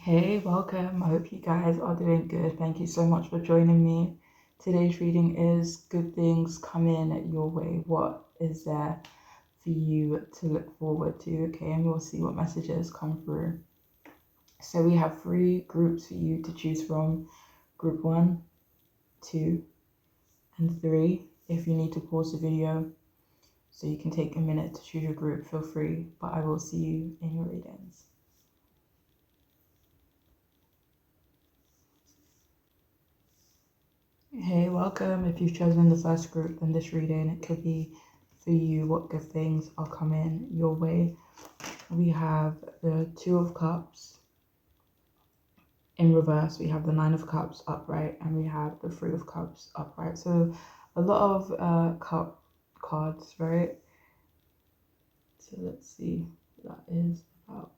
Hey, welcome. I hope you guys are doing good. Thank you so much for joining me. Today's reading is Good Things Come In Your Way. What is there for you to look forward to? Okay, and we'll see what messages come through. So we have 3 groups for you to choose from. Group 1, 2, and 3. If you need to pause the video so you can take a minute to choose your group, feel free, but I will see you in your readings. Hey, welcome. If you've chosen the first group, then this reading, it could be for you what good things are coming your way. We have the Two of Cups in reverse, we have the Nine of Cups upright, and we have the Three of Cups upright. So a lot of cup cards, right? So let's see what that is about.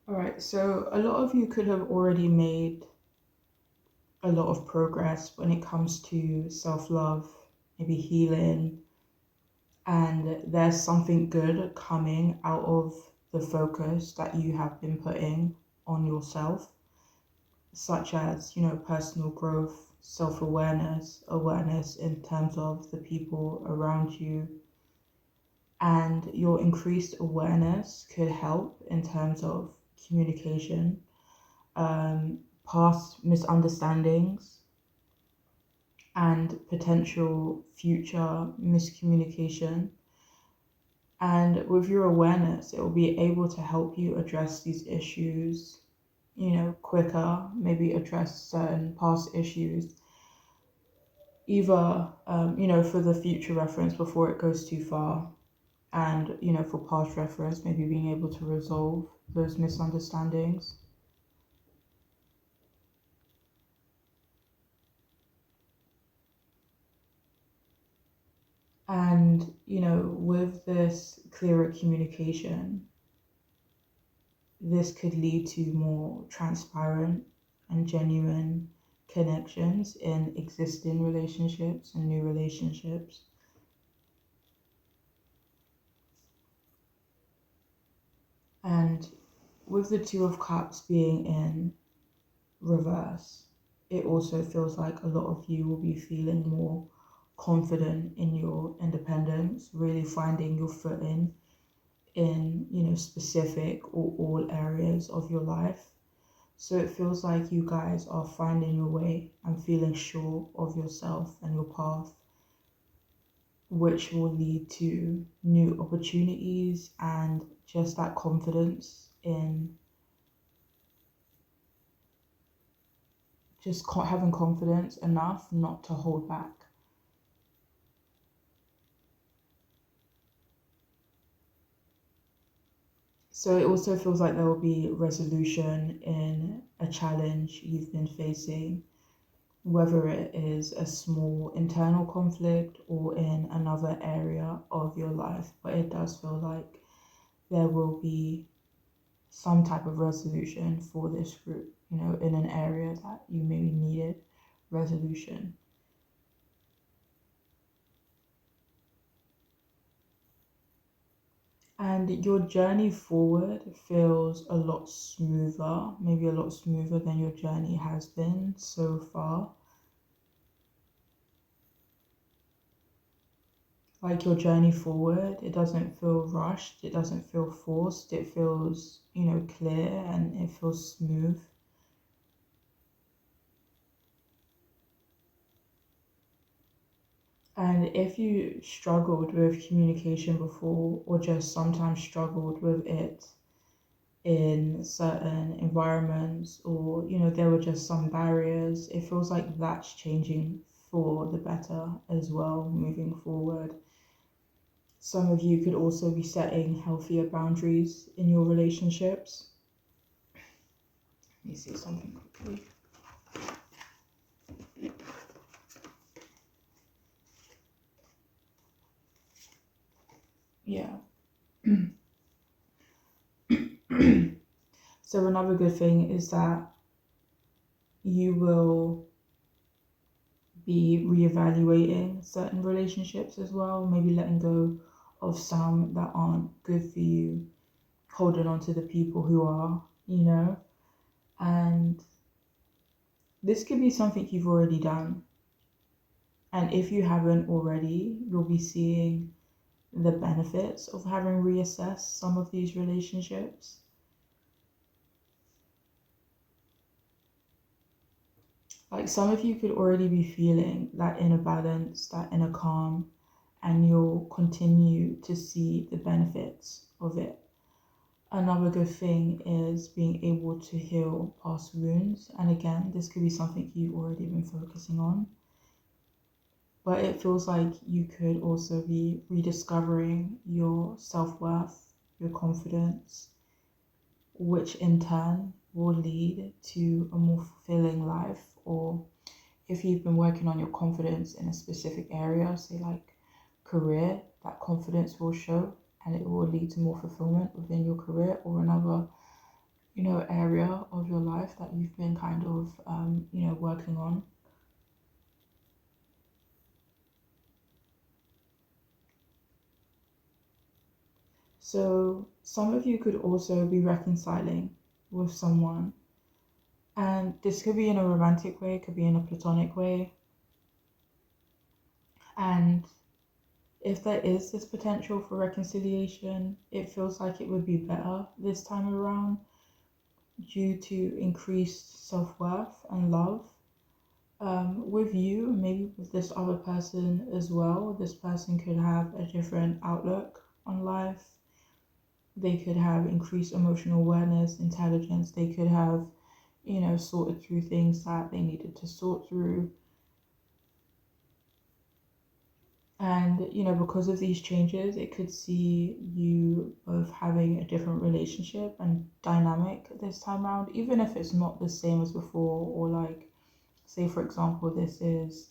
All right, so a lot of you could have already made a lot of progress when it comes to self-love, maybe healing, and there's something good coming out of the focus that you have been putting on yourself, such as, personal growth, self-awareness, awareness in terms of the people around you. And your increased awareness could help in terms of communication, past misunderstandings, and potential future miscommunication. And with your awareness, it will be able to help you address these issues, quicker, maybe address certain past issues, either, for the future reference before it goes too far. And, for past reference, maybe being able to resolve those misunderstandings. And, with this clearer communication, this could lead to more transparent and genuine connections in existing relationships and new relationships. And with the Two of Cups being in reverse, it also feels like a lot of you will be feeling more confident in your independence, really finding your footing in, specific or all areas of your life. So it feels like you guys are finding your way and feeling sure of yourself and your path, which will lead to new opportunities and just that confidence in just having confidence enough not to hold back. So it also feels like there will be resolution in a challenge you've been facing, whether it is a small internal conflict or in another area of your life. But it does feel like there will be some type of resolution for this group, in an area that you maybe needed resolution. And your journey forward feels a lot smoother, maybe a lot smoother than your journey has been so far. Like your journey forward, it doesn't feel rushed, it doesn't feel forced, it feels, clear, and it feels smooth. And if you struggled with communication before, or just sometimes struggled with it in certain environments, or there were just some barriers, it feels like that's changing for the better as well moving forward. Some of you could also be setting healthier boundaries in your relationships. Let me see something quickly. Yeah. So So another good thing is that you will be reevaluating certain relationships as well, maybe letting go of some that aren't good for you, holding on to the people who are, and this could be something you've already done. And if you haven't already, you'll be seeing the benefits of having reassessed some of these relationships. Like some of you could already be feeling that inner balance, that inner calm, and you'll continue to see the benefits of it. Another good thing is being able to heal past wounds. And again, this could be something you've already been focusing on. But it feels like you could also be rediscovering your self-worth, your confidence, which in turn will lead to a more fulfilling life. Or if you've been working on your confidence in a specific area, say like career, that confidence will show and it will lead to more fulfillment within your career or another, area of your life that you've been kind of, working on. So some of you could also be reconciling with someone, and this could be in a romantic way, it could be in a platonic way. And if there is this potential for reconciliation, it feels like it would be better this time around due to increased self-worth and love, with you, maybe with this other person as well. This person could have a different outlook on life. They could have increased emotional awareness, intelligence. They could have, sorted through things that they needed to sort through. And, because of these changes, it could see you both having a different relationship and dynamic this time around, even if it's not the same as before. Or, like, say, for example, this is,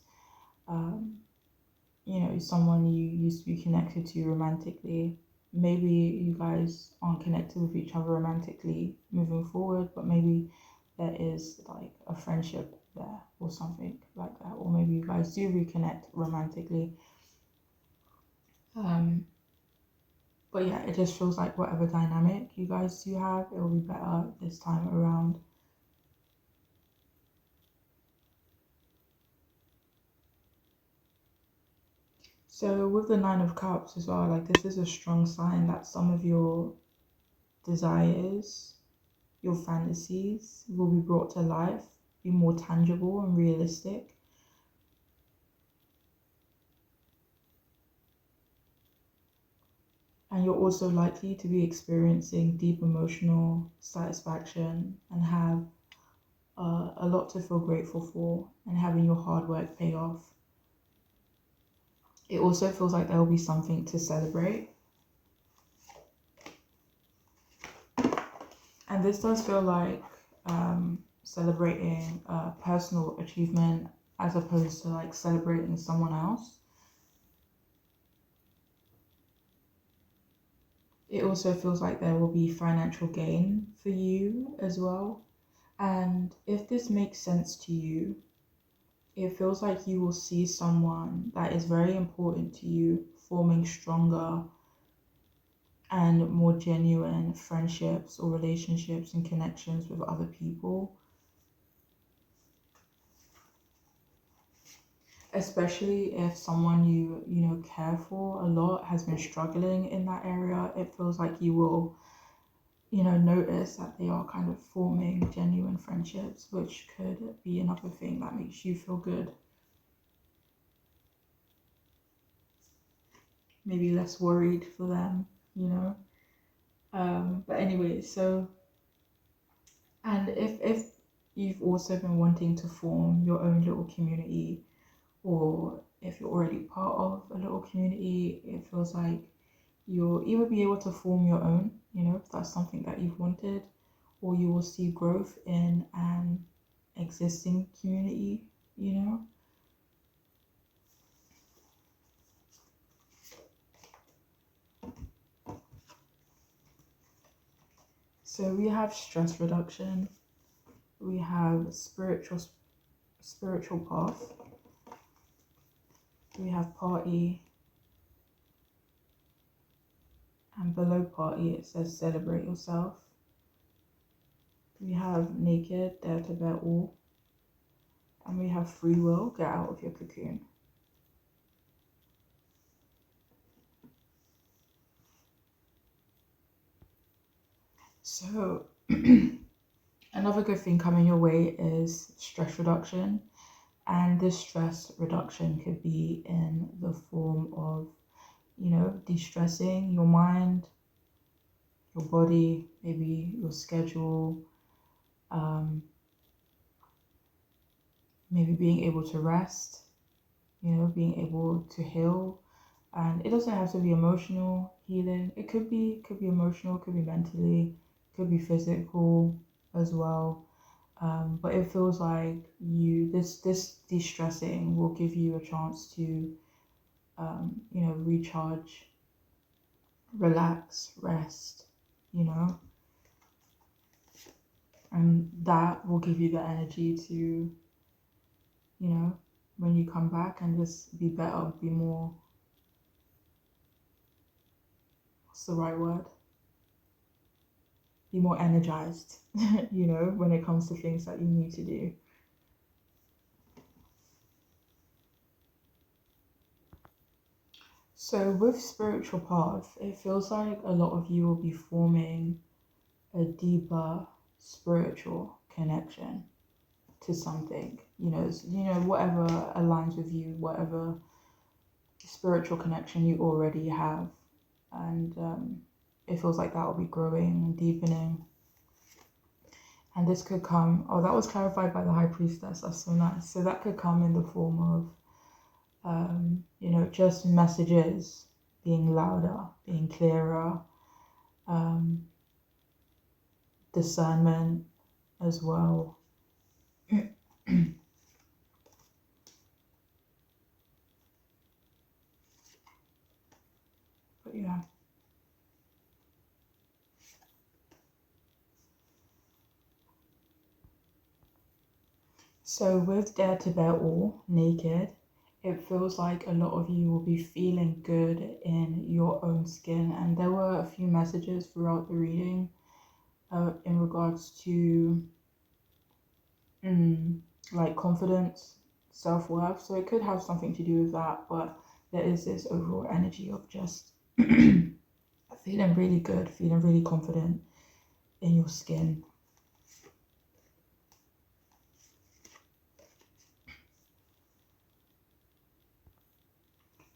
someone you used to be connected to romantically. Maybe you guys aren't connected with each other romantically moving forward, but maybe there is like a friendship there or something like that. Or maybe you guys do reconnect romantically. But yeah, it just feels like whatever dynamic you guys do have, it will be better this time around. So with the Nine of Cups as well, like this is a strong sign that some of your desires, your fantasies will be brought to life, be more tangible and realistic. And you're also likely to be experiencing deep emotional satisfaction and have a lot to feel grateful for and having your hard work pay off. It also feels like there will be something to celebrate. And this does feel like celebrating a personal achievement as opposed to like celebrating someone else. It also feels like there will be financial gain for you as well. And if this makes sense to you, it feels like you will see someone that is very important to you forming stronger and more genuine friendships or relationships and connections with other people. Especially if someone you care for a lot has been struggling in that area, it feels like you will notice that they are kind of forming genuine friendships, which could be another thing that makes you feel good. Maybe less worried for them. But anyway, so, and if you've also been wanting to form your own little community, or if you're already part of a little community, it feels like you'll either be able to form your own, if that's something that you've wanted, or you will see growth in an existing community. So we have stress reduction, we have spiritual path, we have party, and below party it says celebrate yourself. We have naked, dare to bear all, and we have free will, get out of your cocoon. So another good thing coming your way is stress reduction. And this stress reduction could be in the form of, de-stressing your mind, your body, maybe your schedule, maybe being able to rest, being able to heal. And it doesn't have to be emotional healing. It could be emotional, could be mentally, could be physical as well. But it feels like this de-stressing will give you a chance to recharge, relax, rest, and that will give you the energy to, when you come back and just be better, be more, what's the right word? Be more energized, when it comes to things that you need to do. So with spiritual path, it feels like a lot of you will be forming a deeper spiritual connection to something, whatever aligns with you, whatever spiritual connection you already have. And it feels like that will be growing and deepening. And this could come, that was clarified by the high priestess, that's so nice. So that could come in the form of, just messages being louder, being clearer, discernment as well. But yeah. So with Dare to Bear All, naked, it feels like a lot of you will be feeling good in your own skin. And there were a few messages throughout the reading in regards to like confidence, self-worth. So it could have something to do with that, but there is this overall energy of just feeling really good, feeling really confident in your skin.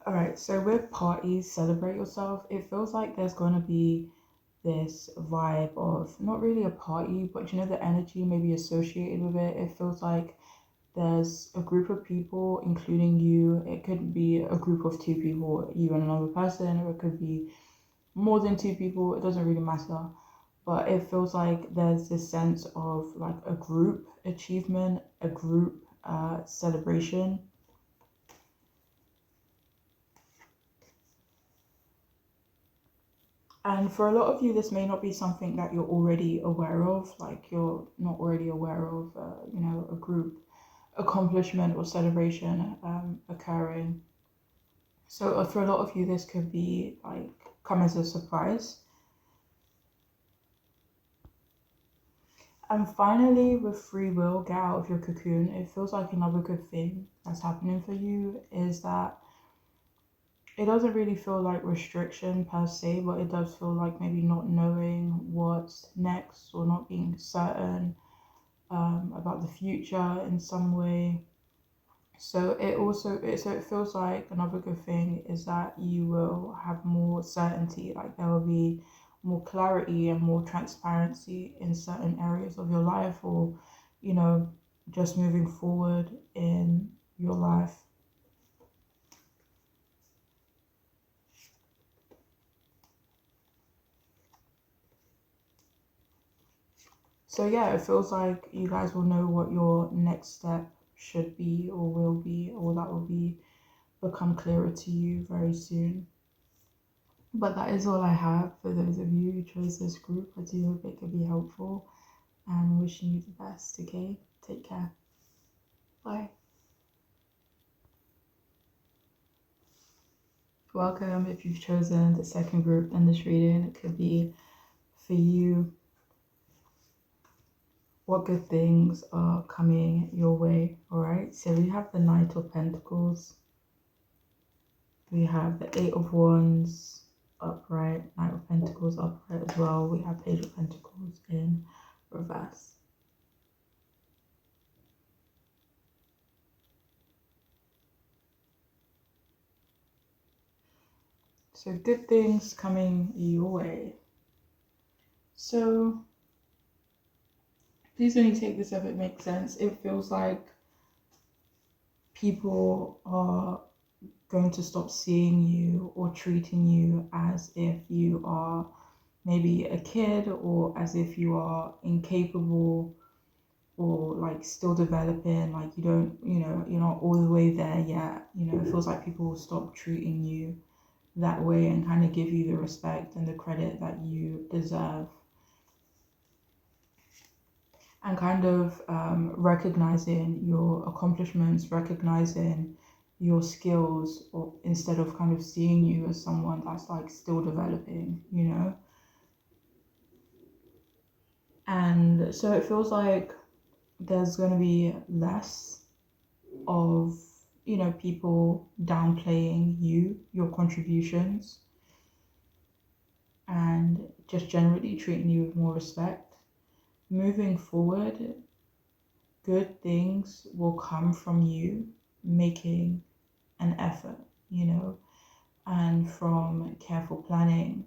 All right, so with parties, celebrate yourself. It feels like there's going to be this vibe of not really a party, but the energy maybe associated with it. It feels like there's a group of people, including you. It could be a group of two people, you and another person, or it could be more than two people. It doesn't really matter. But it feels like there's this sense of like a group achievement, a group celebration. And for a lot of you, this may not be something that you're already aware of, like you're not already aware of, a group accomplishment or celebration occurring. So for a lot of you, this could be like come as a surprise. And finally, with free will, get out of your cocoon. It feels like another good thing that's happening for you is that it doesn't really feel like restriction per se, but it does feel like maybe not knowing what's next or not being certain about the future in some way. So it feels like another good thing is that you will have more certainty, like there will be more clarity and more transparency in certain areas of your life, or just moving forward in your life. So yeah, it feels like you guys will know what your next step should be or will be, or that will become clearer to you very soon. But that is all I have for those of you who chose this group. I do hope it could be helpful and wishing you the best, okay? Take care. Bye. Welcome if you've chosen the second group in this reading. It could be for you what good things are coming your way, all right? So we have the Knight of Pentacles. We have the Eight of Wands upright, Knight of Pentacles upright as well. We have Page of Pentacles in reverse. So good things coming your way. So please only take this if it makes sense. It feels like people are going to stop seeing you or treating you as if you are maybe a kid or as if you are incapable or like still developing, like you don't, you're not all the way there yet. It feels like people will stop treating you that way and kind of give you the respect and the credit that you deserve. And kind of recognizing your accomplishments, recognizing your skills, or instead of kind of seeing you as someone that's like still developing, And so it feels like there's going to be less of, people downplaying your contributions, and just generally treating you with more respect. Moving forward, good things will come from you making an effort, and from careful planning.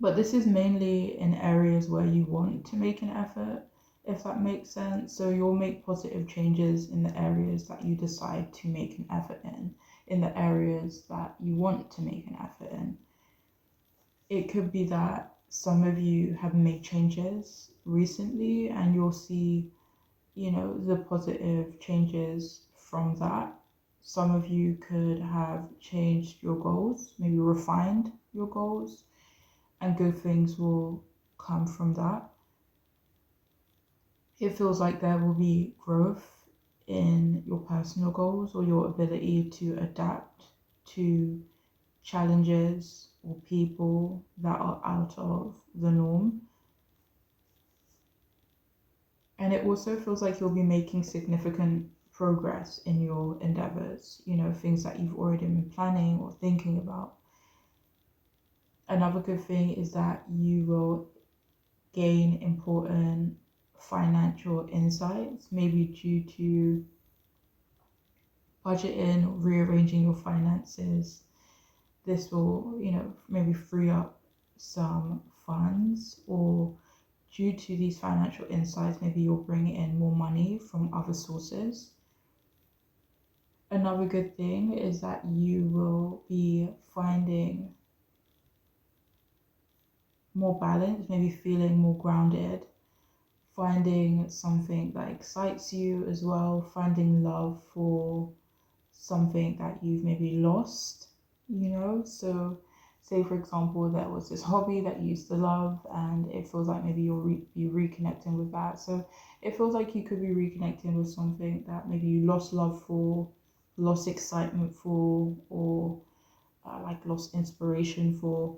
But this is mainly in areas where you want to make an effort, if that makes sense. So you'll make positive changes in the areas that you decide to make an effort in the areas that you want to make an effort in. It could be that some of you have made changes recently and you'll see, the positive changes from that. Some of you could have changed your goals, maybe refined your goals, and good things will come from that. It feels like there will be growth in your personal goals or your ability to adapt to challenges or people that are out of the norm. And it also feels like you'll be making significant progress in your endeavors, things that you've already been planning or thinking about. Another good thing is that you will gain important financial insights, maybe due to budgeting or rearranging your finances. This will, maybe free up some funds, or due to these financial insights, maybe you'll bring in more money from other sources. Another good thing is that you will be finding more balance, maybe feeling more grounded, finding something that excites you as well, finding love for something that you've maybe lost, So say for example, there was this hobby that you used to love and it feels like maybe you'll be reconnecting with that. So it feels like you could be reconnecting with something that maybe you lost love for, lost excitement for, or like lost inspiration for.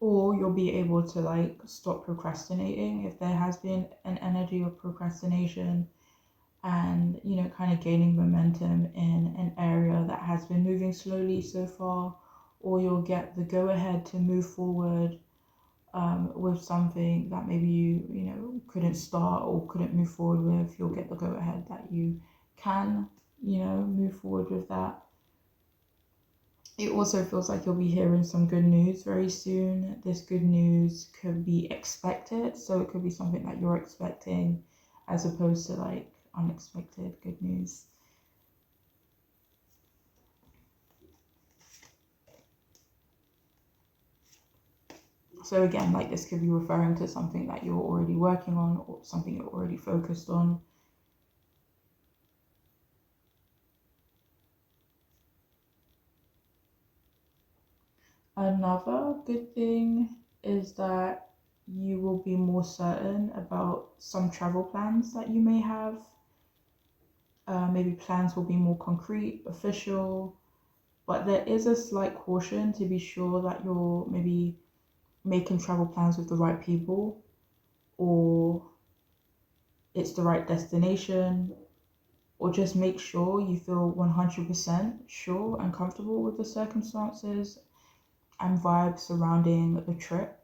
Or you'll be able to like stop procrastinating if there has been an energy of procrastination, and kind of gaining momentum in an area that has been moving slowly so far. Or you'll get the go ahead to move forward with something that maybe you couldn't start or couldn't move forward with. You'll get the go ahead that you can move forward with that. It also feels like you'll be hearing some good news very soon. This good news could be expected, so it could be something that you're expecting as opposed to like unexpected good news. So again, like this could be referring to something that you're already working on or something you're already focused on. Another good thing is that you will be more certain about some travel plans that you may have. Maybe plans will be more concrete, official, but there is a slight caution to be sure that you're maybe making travel plans with the right people, or it's the right destination, or just make sure you feel 100% sure and comfortable with the circumstances and vibes surrounding the trip.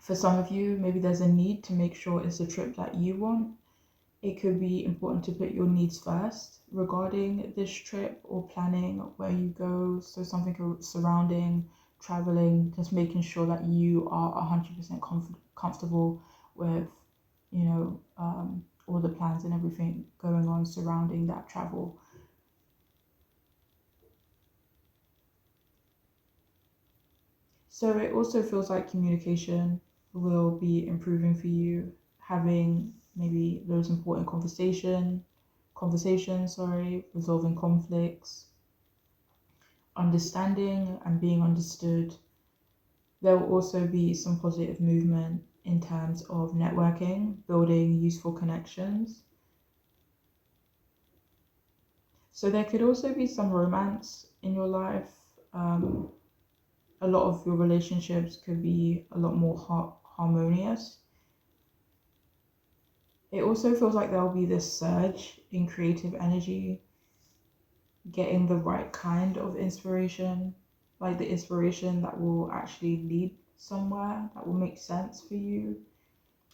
For some of you, maybe there's a need to make sure it's a trip that you want. It could be important to put your needs first regarding this trip or planning where you go. So something surrounding traveling, just making sure that you are 100% comfortable with, all the plans and everything going on surrounding that travel. So it also feels like communication will be improving for you, having maybe those important conversations, sorry, resolving conflicts, understanding and being understood. There will also be some positive movement in terms of networking, building useful connections. So there could also be some romance in your life. A lot of your relationships could be a lot more harmonious. It also feels like there will be this surge in creative energy, getting the right kind of inspiration, like the inspiration that will actually lead somewhere, that will make sense for you.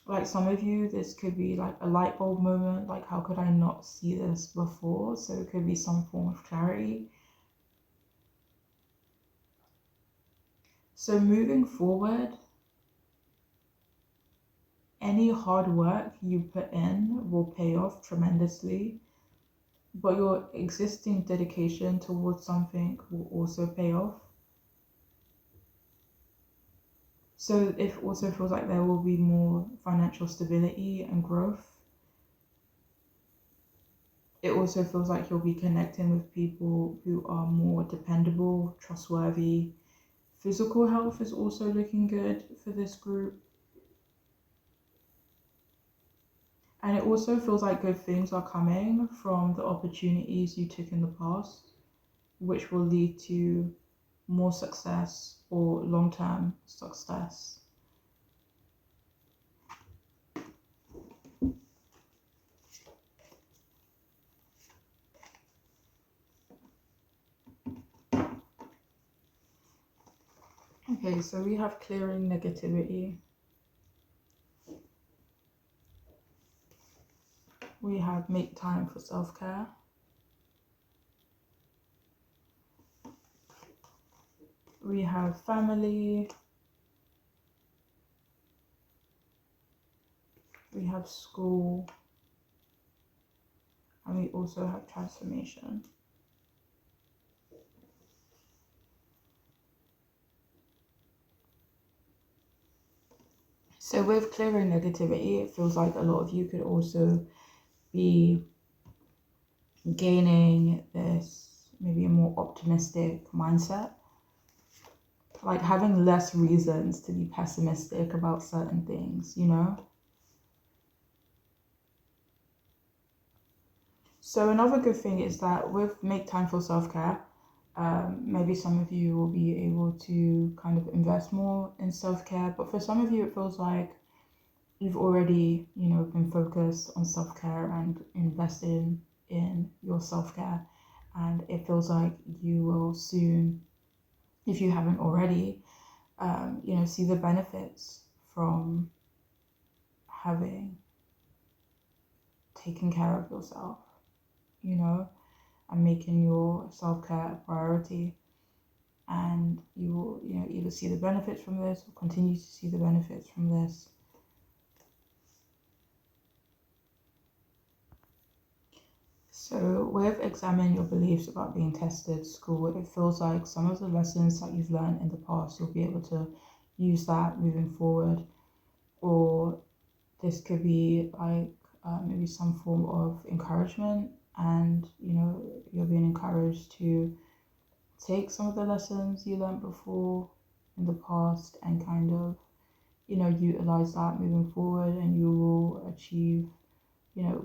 Like some of you, this could be like a light bulb moment, like how could I not see this before? So it could be some form of clarity. So moving forward, any hard work you put in will pay off tremendously, but your existing dedication towards something will also pay off. So it also feels like there will be more financial stability and growth. It also feels like you'll be connecting with people who are more dependable, trustworthy. Physical health is also looking good for this group. And it also feels like good things are coming from the opportunities you took in the past, which will lead to more success or long term success. Okay, so we have clearing negativity. We have make time for self care. We have family. We have school. And we also have transformation. So with clearing negativity, it feels like a lot of you could also be gaining this maybe a more optimistic mindset, like having less reasons to be pessimistic about certain things. So another good thing is that with make time for self-care, maybe some of you will be able to kind of invest more in self-care, but for some of you it feels like you've already been focused on self-care and invested in your self-care, and it feels like you will soon, if you haven't already, see the benefits from having taken care of yourself, you know and making your self-care a priority. And you will either see the benefits from this or continue to see the benefits from this. So with examining your beliefs about being tested school, it feels like some of the lessons that you've learned in the past, you'll be able to use that moving forward. Or this could be like maybe some form of encouragement, and you're being encouraged to take some of the lessons you learned before in the past and kind of, utilize that moving forward, and you will achieve,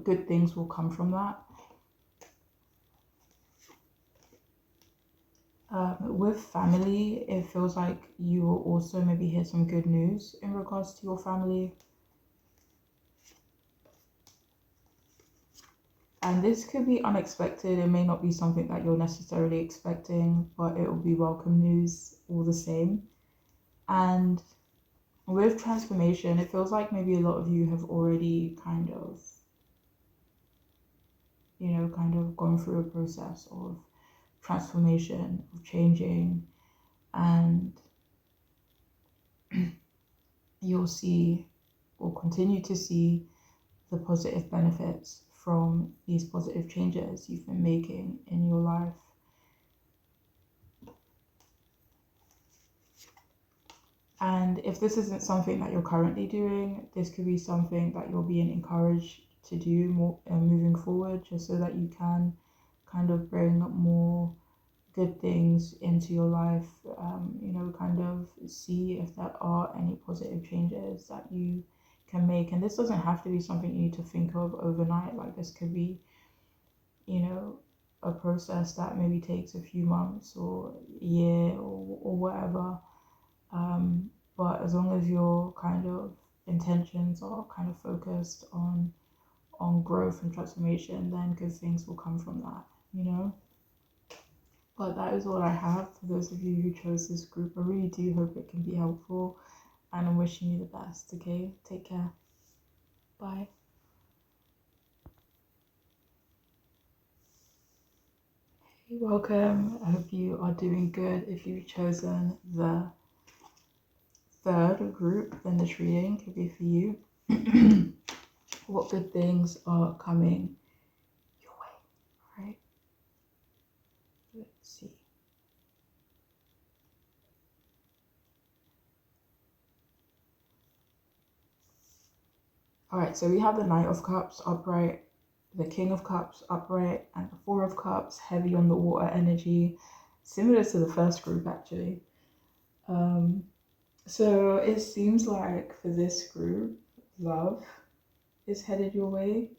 good things will come from that. With family, it feels like you will also maybe hear some good news in regards to your family. And this could be unexpected. It may not be something that you're necessarily expecting, but it will be welcome news all the same. And with transformation, it feels like maybe a lot of you have already kind of gone through a process of transformation, of changing, and you'll see or continue to see the positive benefits from these positive changes you've been making in your life. And if this isn't something that you're currently doing, this could be something that you're being encouraged to do more moving forward, just so that you can kind of bring more good things into your life. Kind of see if there are any positive changes that you can make. And this doesn't have to be something you need to think of overnight. Like, this could be, a process that maybe takes a few months or a year or whatever. But as long as your kind of intentions are kind of focused on growth and transformation, then good things will come from that. But that is all I have for those of you who chose this group. I really do hope it can be helpful, and I'm wishing you the best. Okay, take care. Bye. Hey, welcome. I hope you are doing good. If you've chosen the third group, then this reading could be for you. What good things are coming your way, right? Let's see. All right, so we have the Knight of Cups upright, the King of Cups upright, and the Four of Cups heavy on the water energy, similar to the first group actually. So it seems like for this group, love is headed your way,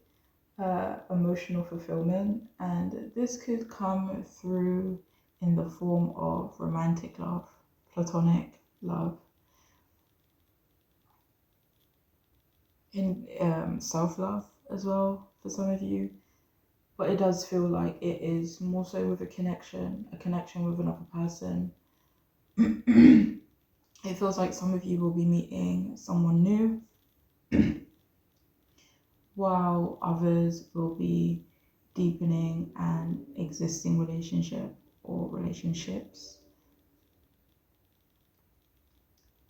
emotional fulfillment, and this could come through in the form of romantic love, platonic love, in self-love as well for some of you. But it does feel like it is more so with a connection with another person. It feels like some of you will be meeting someone new, while others will be deepening an existing relationship or relationships.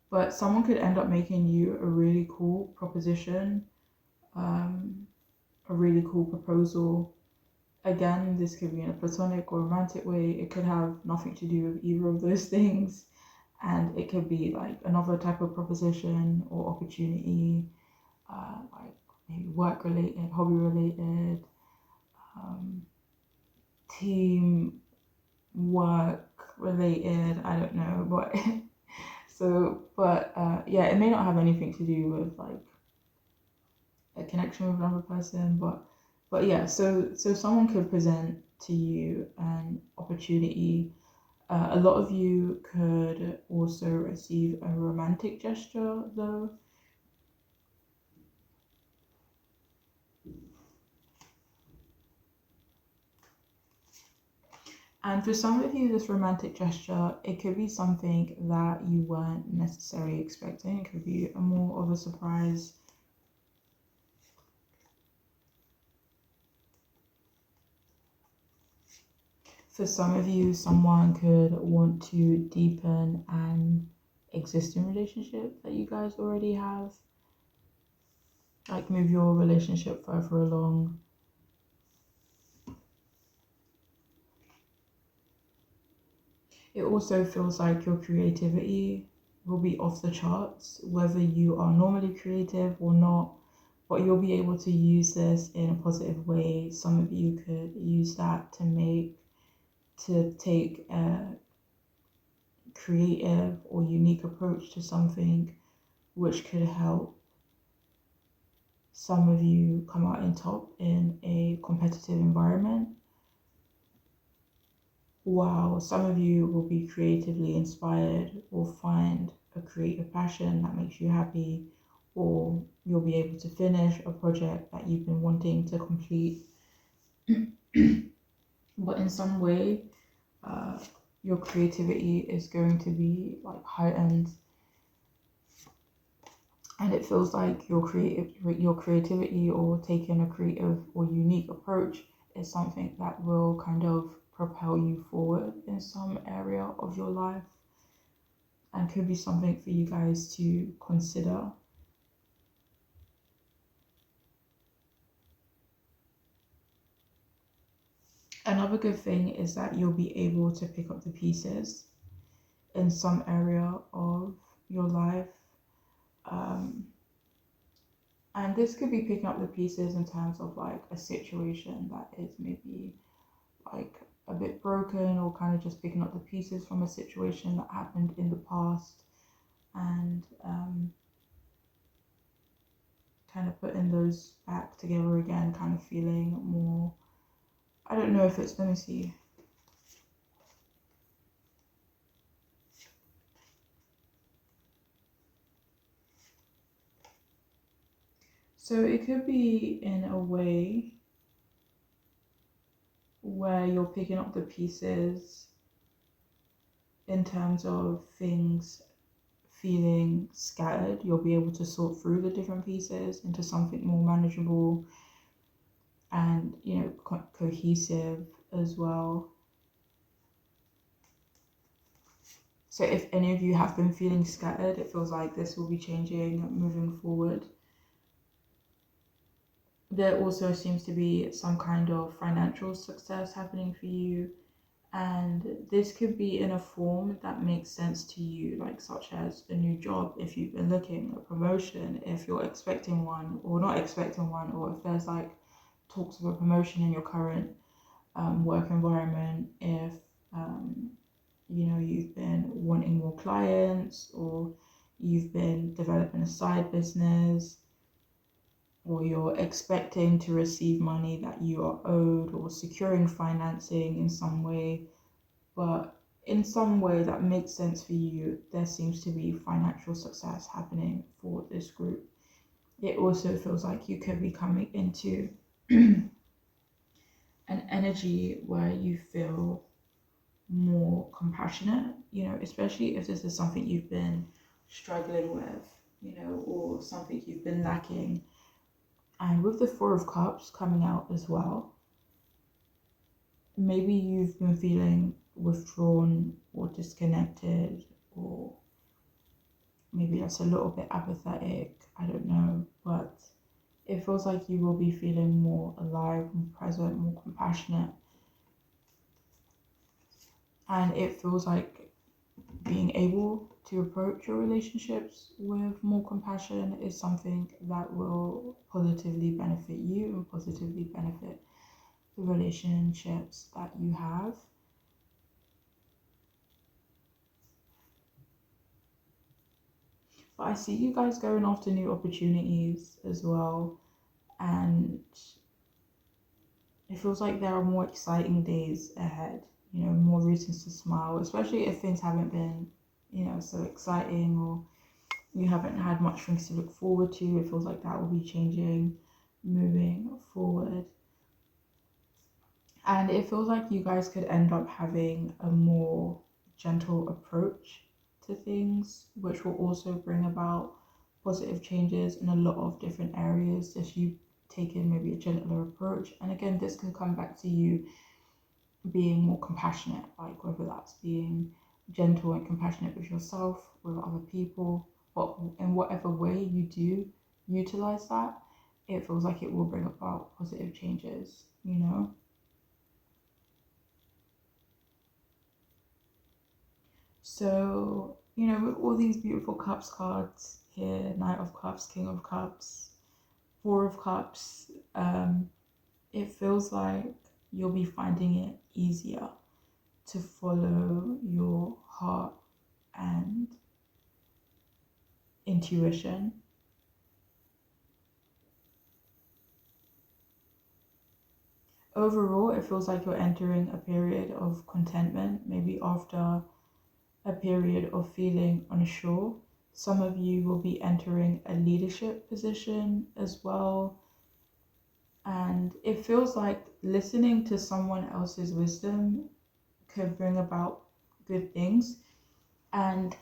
But someone could end up making you a really cool proposition, a really cool proposal. Again, this could be in a platonic or romantic way. It could have nothing to do with either of those things. And it could be like another type of proposition or opportunity, like maybe work related, hobby related, team work related, I don't know. But yeah, it may not have anything to do with like a connection with another person, but yeah, so someone could present to you an opportunity. A lot of you could also receive a romantic gesture though. And for some of you, this romantic gesture, it could be something that you weren't necessarily expecting. It could be more of a surprise. For some of you, someone could want to deepen an existing relationship that you guys already have, like move your relationship further along. It also feels like your creativity will be off the charts, whether you are normally creative or not, but you'll be able to use this in a positive way. Some of you could use that to make to take a creative or unique approach to something which could help some of you come out in top in a competitive environment, while some of you will be creatively inspired or find a creative passion that makes you happy, or you'll be able to finish a project that you've been wanting to complete. But in some way, your creativity is going to be like heightened, and it feels like your creativity or taking a creative or unique approach is something that will kind of propel you forward in some area of your life, and could be something for you guys to consider. Another good thing is that you'll be able to pick up the pieces in some area of your life. And this could be picking up the pieces in terms of like a situation that is maybe like a bit broken, or kind of just picking up the pieces from a situation that happened in the past, and kind of putting those back together again, kind of feeling more, I don't know if it's, let me see. So it could be in a way where you're picking up the pieces in terms of things feeling scattered. You'll be able to sort through the different pieces into something more manageable and, you know, cohesive as well. So if any of you have been feeling scattered, it feels like this will be changing moving forward. There also seems to be some kind of financial success happening for you, and this could be in a form that makes sense to you, like such as a new job if you've been looking, a promotion if you're expecting one or not expecting one, or if there's like talks of a promotion in your current work environment, if you know, you've been wanting more clients, or you've been developing a side business, or you're expecting to receive money that you are owed, or securing financing in some way. But in some way that makes sense for you, there seems to be financial success happening for this group. It also feels like you could be coming into an energy where you feel more compassionate, you know, especially if this is something you've been struggling with, you know, or something you've been lacking. And with the Four of Cups coming out as well, maybe you've been feeling withdrawn or disconnected, or maybe that's a little bit apathetic, I don't know, but it feels like you will be feeling more alive, more present, more compassionate. And it feels like being able to approach your relationships with more compassion is something that will positively benefit you and positively benefit the relationships that you have. But I see you guys going after new opportunities as well, and it feels like there are more exciting days ahead, you know, more reasons to smile, especially if things haven't been, you know, so exciting, or you haven't had much things to look forward to. It feels like that will be changing moving forward. And it feels like you guys could end up having a more gentle approach to things, which will also bring about positive changes in a lot of different areas if you take in maybe a gentler approach. And again, this can come back to you being more compassionate, like whether that's being gentle and compassionate with yourself, with other people, but in whatever way you do utilize that, it feels like it will bring about positive changes, you know? So, you know, with all these beautiful cups cards here, Knight of Cups, King of Cups, Four of Cups, it feels like you'll be finding it easier to follow your heart and intuition. Overall, it feels like you're entering a period of contentment, maybe after a period of feeling unsure. Some of you will be entering a leadership position as well. And it feels like listening to someone else's wisdom could bring about good things. And,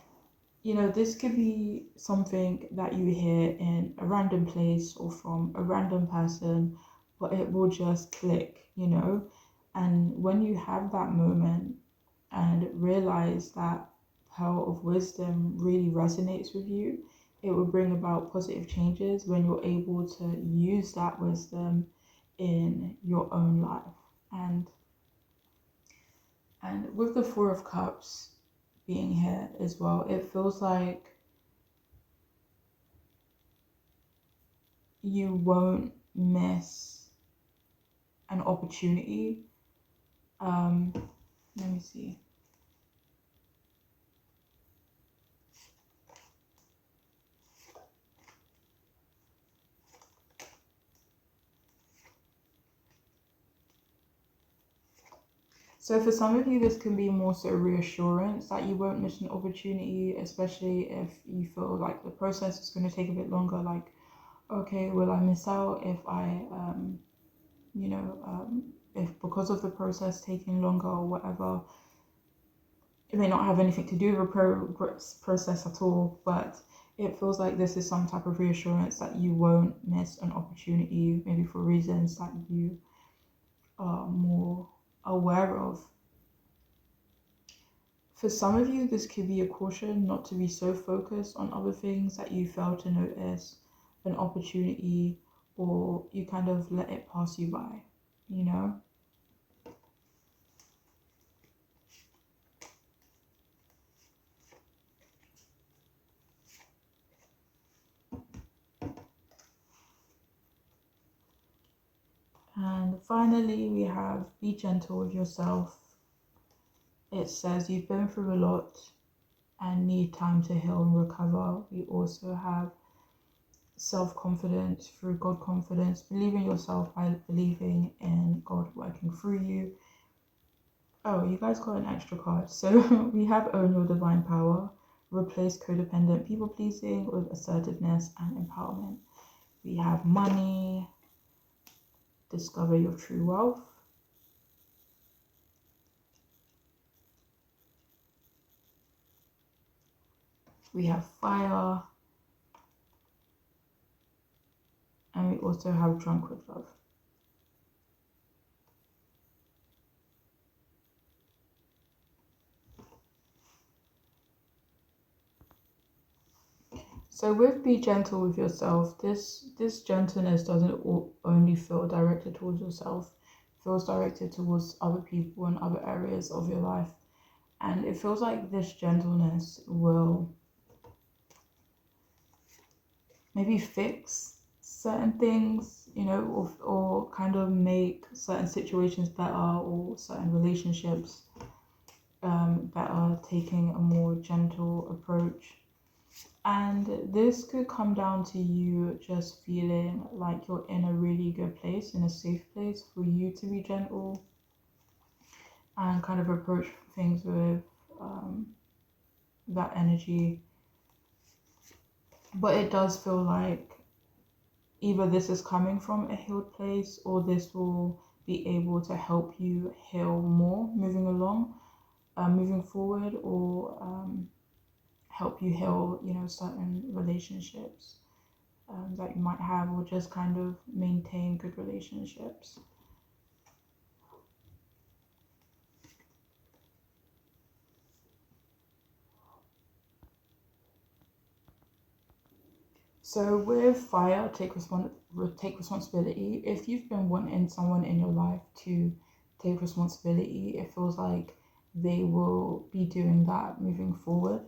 this could be something that you hear in a random place or from a random person, but it will just click. And when you have that moment and realize that pearl of wisdom really resonates with you, it will bring about positive changes when you're able to use that wisdom in your own life. And with the Four of Cups being here as well, it feels like you won't miss an opportunity. Let me see. So for some of you, this can be more so reassurance that you won't miss an opportunity, especially if you feel like the process is going to take a bit longer. Like, okay, will I miss out if if because of the process taking longer or whatever? It may not have anything to do with the process at all, but it feels like this is some type of reassurance that you won't miss an opportunity, maybe for reasons that you are more aware of. For some of you, this could be a caution not to be so focused on other things that you fail to notice an opportunity, or you kind of let it pass you by. And finally, we have be gentle with yourself. It says you've been through a lot and need time to heal and recover. We also have self-confidence through God confidence, believe in yourself by believing in God working through you. Oh, you guys got an extra card. So we have own your divine power, replace codependent people pleasing with assertiveness and empowerment. We have money, discover your true wealth. We have fire, and we also have drunk with love. So with be gentle with yourself, this gentleness doesn't only feel directed towards yourself, it feels directed towards other people and other areas of your life. And it feels like this gentleness will maybe fix certain things, or kind of make certain situations better, or certain relationships better, taking a more gentle approach. And this could come down to you just feeling like you're in a really good place, in a safe place for you to be gentle and kind of approach things with that energy. But it does feel like either this is coming from a healed place, or this will be able to help you heal more moving along, moving forward, or help you heal, certain relationships that you might have, or just kind of maintain good relationships. So with fire, take responsibility. If you've been wanting someone in your life to take responsibility, it feels like they will be doing that moving forward.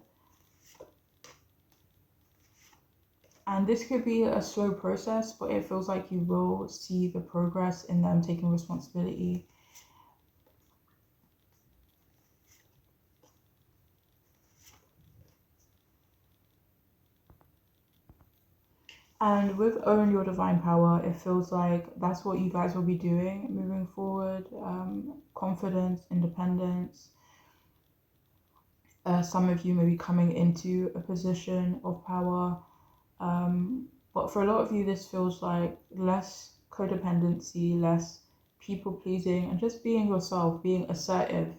And this could be a slow process, but it feels like you will see the progress in them taking responsibility. And with Own Your Divine Power, it feels like that's what you guys will be doing moving forward. Confidence, independence. Some of you may be coming into a position of power. But for a lot of you, this feels like less codependency, less people pleasing, and just being yourself, being assertive,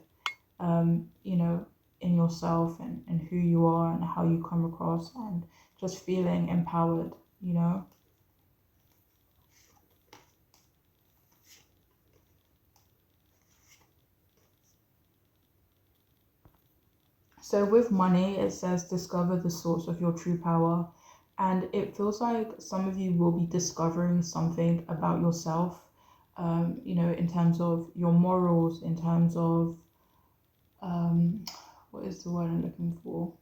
you know, in yourself and who you are and how you come across, and just feeling empowered, you know. So with money, it says discover the source of your true power. And it feels like some of you will be discovering something about yourself, you know, in terms of your morals, in terms of, um, what is the word I'm looking for?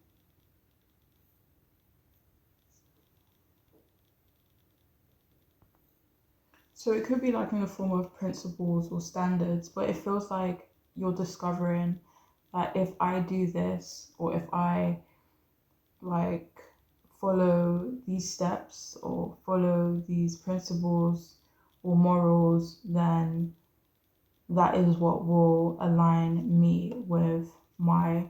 So it could be like in the form of principles or standards, but it feels like you're discovering that if I do this, or if I like follow these steps or follow these principles or morals, then that is what will align me with my,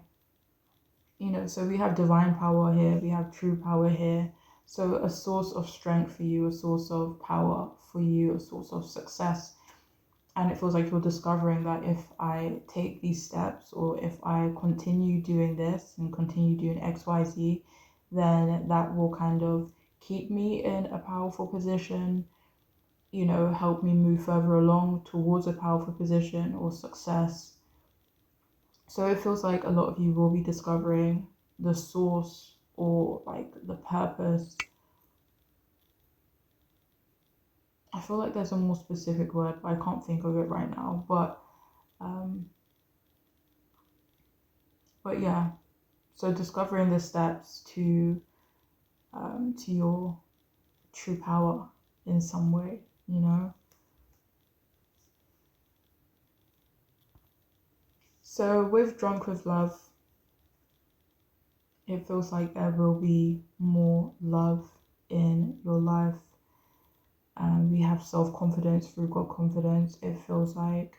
you know, so we have divine power here, we have true power here. So a source of strength for you, a source of power for you, a source of success. And it feels like you're discovering that if I take these steps, or if I continue doing this and continue doing XYZ, then that will kind of keep me in a powerful position, you know, help me move further along towards a powerful position or success. So it feels like a lot of you will be discovering the source or like the purpose. I feel like there's a more specific word, but I can't think of it right now. Um, but yeah, so discovering the steps to your true power in some way, you know. So with Drunk with Love, it feels like there will be more love in your life. We have self-confidence through God confidence. It feels like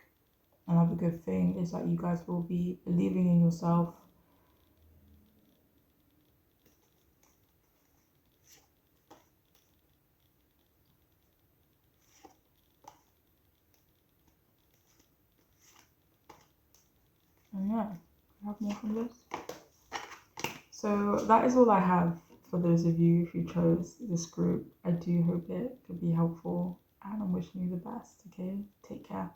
another good thing is that you guys will be believing in yourself. And yeah, I have more from this. So that is all I have for those of you who chose this group. I do hope it could be helpful, and I'm wishing you the best. Okay, take care.